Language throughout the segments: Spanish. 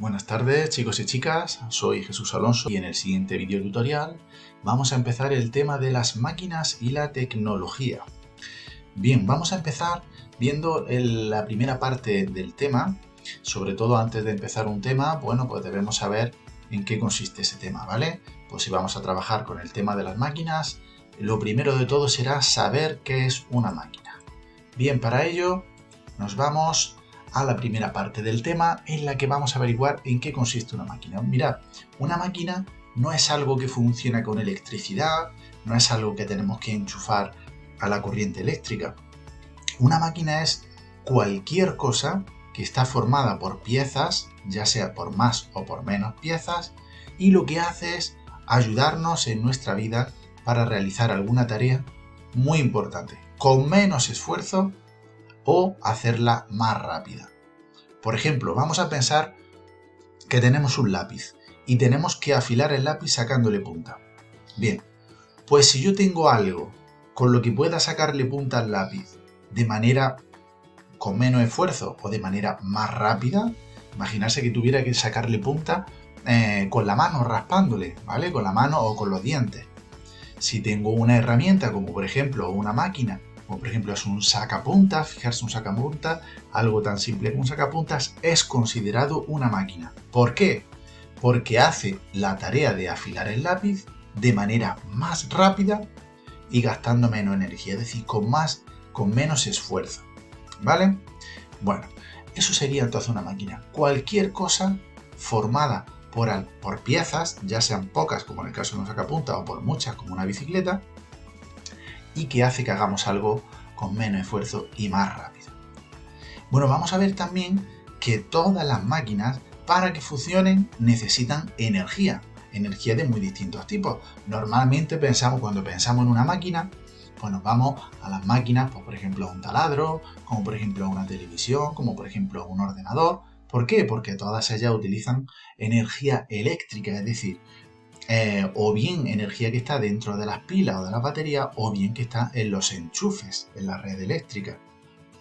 Buenas tardes chicos y chicas, soy Jesús Alonso y en el siguiente vídeo tutorial vamos a empezar el tema de las máquinas y la tecnología. Bien, vamos a empezar viendo la primera parte del tema. Sobre todo antes de empezar un tema, bueno, pues debemos saber en qué consiste ese tema, ¿vale? Pues si vamos a trabajar con el tema de las máquinas, lo primero de todo será saber qué es una máquina. Bien, para ello nos vamos a la primera parte del tema en la que vamos a averiguar en qué consiste una máquina. Mirad, una máquina no es algo que funciona con electricidad, no es algo que tenemos que enchufar a la corriente eléctrica. Una máquina es cualquier cosa que está formada por piezas, ya sea por más o por menos piezas, y lo que hace es ayudarnos en nuestra vida para realizar alguna tarea muy importante, con menos esfuerzo o hacerla más rápida. Por ejemplo, vamos a pensar que tenemos un lápiz y tenemos que afilar el lápiz sacándole punta. Bien, pues si yo tengo algo con lo que pueda sacarle punta al lápiz de manera con menos esfuerzo o de manera más rápida, imaginarse que tuviera que sacarle punta con la mano, raspándole, ¿vale? Con la mano o con los dientes. Si tengo una herramienta como por ejemplo una máquina, como por ejemplo es un sacapuntas, fijarse un sacapuntas, algo tan simple como un sacapuntas es considerado una máquina. ¿Por qué? Porque hace la tarea de afilar el lápiz de manera más rápida y gastando menos energía, es decir, con menos esfuerzo, ¿vale? Bueno, eso sería entonces una máquina. Cualquier cosa formada por piezas, ya sean pocas como en el caso de un sacapuntas o por muchas como una bicicleta, y que hace que hagamos algo con menos esfuerzo y más rápido. Bueno, vamos a ver también que todas las máquinas, para que funcionen, necesitan energía de muy distintos tipos. Normalmente cuando pensamos en una máquina, pues nos vamos a las máquinas, pues por ejemplo a un taladro, como por ejemplo a una televisión, como por ejemplo a un ordenador. ¿Por qué? Porque todas ellas utilizan energía eléctrica, es decir, o bien energía que está dentro de las pilas o de las baterías, o bien que está en los enchufes, en la red eléctrica.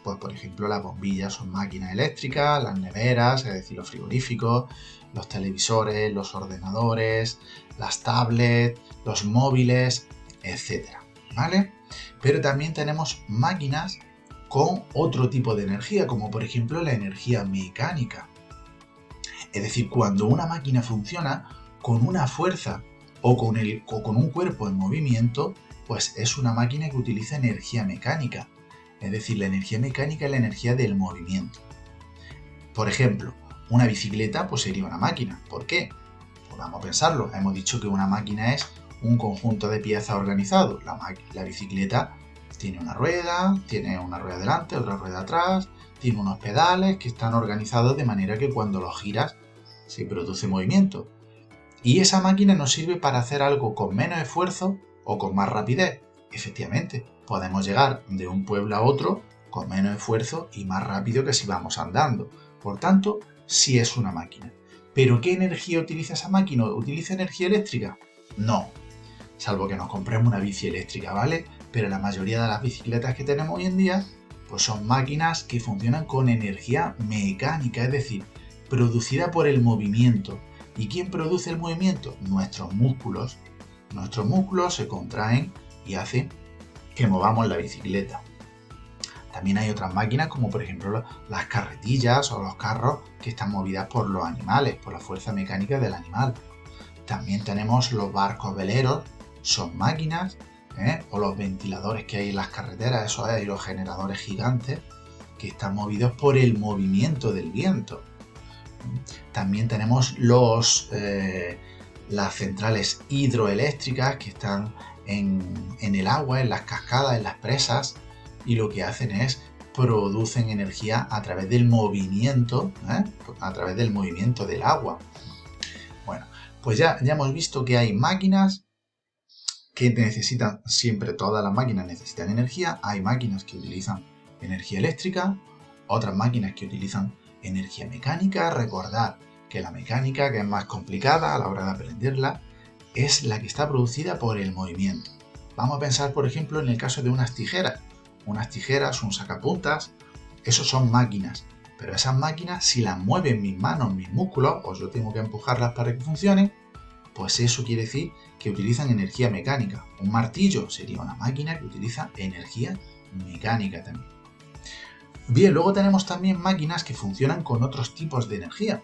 Pues por ejemplo las bombillas son máquinas eléctricas, las neveras, es decir, los frigoríficos, los televisores, los ordenadores, las tablets, los móviles, etc. ¿Vale? Pero también tenemos máquinas con otro tipo de energía, como por ejemplo la energía mecánica. Es decir, cuando una máquina funciona con una fuerza o con un cuerpo en movimiento, pues es una máquina que utiliza energía mecánica. Es decir, la energía mecánica es la energía del movimiento. Por ejemplo, una bicicleta pues sería una máquina. ¿Por qué? Pues vamos a pensarlo. Hemos dicho que una máquina es un conjunto de piezas organizado. La bicicleta tiene una rueda delante, otra rueda atrás, tiene unos pedales que están organizados de manera que cuando los giras se produce movimiento. Y esa máquina nos sirve para hacer algo con menos esfuerzo o con más rapidez. Efectivamente, podemos llegar de un pueblo a otro con menos esfuerzo y más rápido que si vamos andando. Por tanto, sí es una máquina. ¿Pero qué energía utiliza esa máquina? ¿Utiliza energía eléctrica? No, salvo que nos compremos una bici eléctrica, ¿vale? Pero la mayoría de las bicicletas que tenemos hoy en día pues son máquinas que funcionan con energía mecánica, es decir, producida por el movimiento. ¿Y quién produce el movimiento? Nuestros músculos. Nuestros músculos se contraen y hacen que movamos la bicicleta. También hay otras máquinas como por ejemplo las carretillas o los carros que están movidas por los animales, por la fuerza mecánica del animal. También tenemos los barcos veleros, son máquinas, o los ventiladores que hay en las carreteras, esos aerogeneradores gigantes que están movidos por el movimiento del viento. También tenemos las centrales hidroeléctricas que están en el agua, en las cascadas, en las presas, y lo que hacen es producen energía a través del movimiento, del agua. Bueno, pues ya hemos visto que hay máquinas que necesitan, siempre todas las máquinas necesitan energía. Hay máquinas que utilizan energía eléctrica, otras máquinas que utilizan energía mecánica. Recordad que la mecánica, que es más complicada a la hora de aprenderla, es la que está producida por el movimiento. Vamos a pensar, por ejemplo, en el caso de unas tijeras. Unas tijeras, un sacapuntas, esos son máquinas, Pero esas máquinas, si las mueven mis manos, mis músculos, o yo tengo que empujarlas para que funcionen, pues eso quiere decir que utilizan energía mecánica. Un martillo sería una máquina que utiliza energía mecánica también. Bien, luego tenemos también máquinas que funcionan con otros tipos de energía,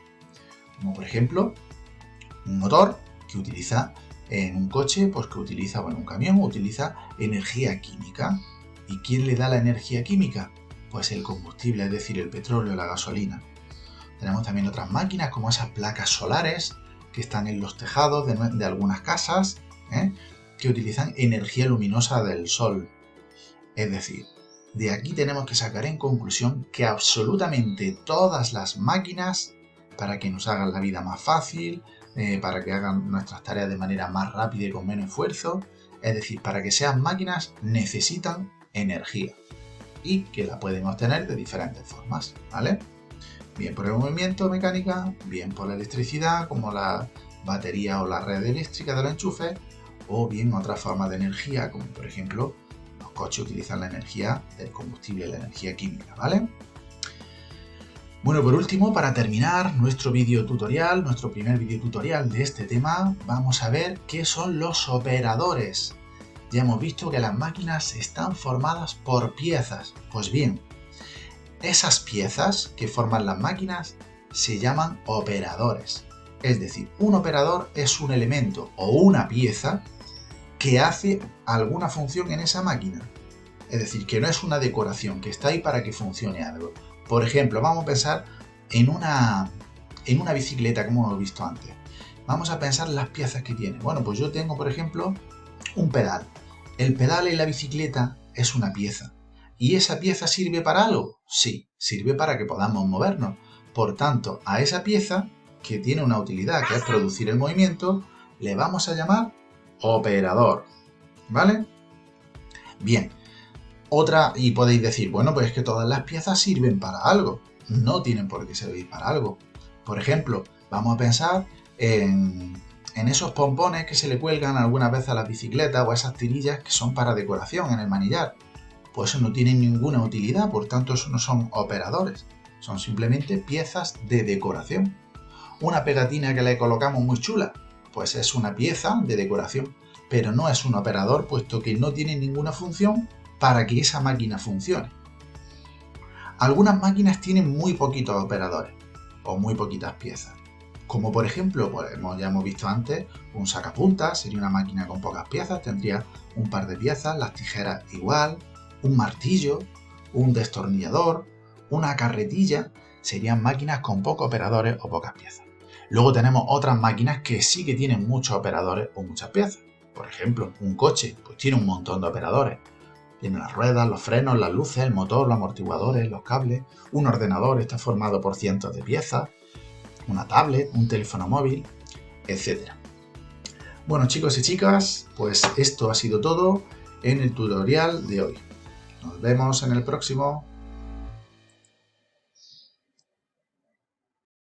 como por ejemplo un motor que utiliza en un coche, pues que utiliza, bueno, un camión utiliza energía química. ¿Y quién le da la energía química? Pues el combustible, es decir, el petróleo, la gasolina. Tenemos también otras máquinas como esas placas solares que están en los tejados de algunas casas, que utilizan energía luminosa del sol. Es decir, de aquí tenemos que sacar en conclusión que absolutamente todas las máquinas, para que nos hagan la vida más fácil, para que hagan nuestras tareas de manera más rápida y con menos esfuerzo, es decir, para que sean máquinas, necesitan energía y que la pueden obtener de diferentes formas, ¿vale? Bien por el movimiento mecánica, bien por la electricidad, como la batería o la red eléctrica del enchufe, o bien otras formas de energía, como por ejemplo los coches utilizan la energía del combustible, la energía química, ¿vale? Bueno, por último, para terminar nuestro vídeo tutorial, nuestro primer vídeo tutorial de este tema, vamos a ver qué son los operadores. Ya hemos visto que las máquinas están formadas por piezas. Pues bien, esas piezas que forman las máquinas se llaman operadores. Es decir, un operador es un elemento o una pieza que hace alguna función en esa máquina. Es decir, que no es una decoración, que está ahí para que funcione algo. Por ejemplo, vamos a pensar en una bicicleta, como hemos visto antes. Vamos a pensar las piezas que tiene. Bueno, pues yo tengo, por ejemplo, un pedal. ¿El pedal en la bicicleta es una pieza? ¿Y esa pieza sirve para algo? Sí, sirve para que podamos movernos. Por tanto, a esa pieza, que tiene una utilidad, que es producir el movimiento, le vamos a llamar operador. ¿Vale? Bien. Otra, y podéis decir, bueno, pues es que todas las piezas sirven para algo. No tienen por qué servir para algo. Por ejemplo, vamos a pensar en esos pompones que se le cuelgan algunas veces a las bicicletas o a esas tirillas que son para decoración en el manillar. Pues eso no tiene ninguna utilidad, por tanto eso no son operadores. Son simplemente piezas de decoración. Una pegatina que le colocamos muy chula, pues es una pieza de decoración, pero no es un operador puesto que no tiene ninguna función para que esa máquina funcione. Algunas máquinas tienen muy poquitos operadores o muy poquitas piezas, como por ejemplo, pues ya hemos visto antes, un sacapuntas sería una máquina con pocas piezas, tendría un par de piezas, las tijeras igual, un martillo, un destornillador, una carretilla, serían máquinas con pocos operadores o pocas piezas. Luego tenemos otras máquinas que sí que tienen muchos operadores o muchas piezas. Por ejemplo, un coche, pues tiene un montón de operadores. Tiene las ruedas, los frenos, las luces, el motor, los amortiguadores, los cables. Un ordenador está formado por cientos de piezas. Una tablet, un teléfono móvil, etc. Bueno, chicos y chicas, pues esto ha sido todo en el tutorial de hoy. Nos vemos en el próximo.